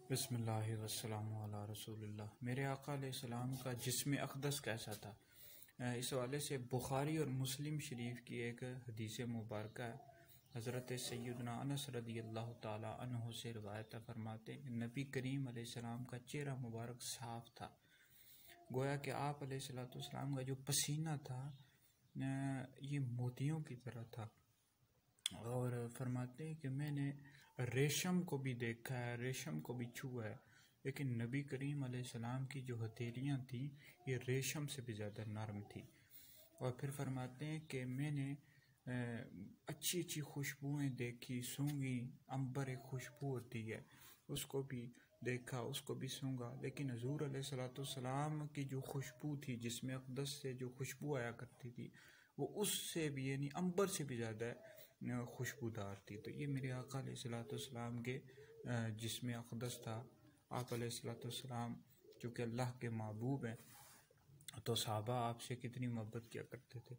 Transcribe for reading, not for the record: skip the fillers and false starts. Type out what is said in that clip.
बिस्मिल्लाहि वस्सलामु अला रसूलिल्लाह। मेरे आका अलैहिस्सलाम का जिस्म अक़दस कैसा था? इस हवाले से बुखारी और मुस्लिम शरीफ की एक हदीस मुबारक है। हज़रत सैयदना अनस रदियल्लाहु ताला अन्हु से रवायत फरमाते हैं कि नबी करीम अलैहिस्सलाम का चेहरा मुबारक साफ़ था, गोया कि आप अलैहिस्सलाम का जो पसीना था ये मोतियों की तरह था। और फरमाते हैं कि मैंने रेशम को भी देखा है, रेशम को भी छुआ है, लेकिन नबी करीम अलैहिस्सलाम की जो हथेलियाँ थी ये रेशम से भी ज़्यादा नरम थी। और फिर फरमाते हैं कि मैंने अच्छी अच्छी खुशबुएँ देखी, सूंघी। अंबर एक खुशबू होती है, उसको भी देखा, उसको भी सूंघा, लेकिन हजूर अलैहिस्सलाम की जो खुशबू थी, जिसमें अक़दस से जो खुशबू आया करती थी, वो उससे भी यानी अंबर से भी ज़्यादा खुशबूदार थी। तो ये मेरे आका अलैहिस्सलाम के जिस्म अक़दस था। आप अलैहिस्सलाम चूँकि अल्लाह के महबूब हैं, तो सहाबा आपसे कितनी मोहब्बत किया करते थे।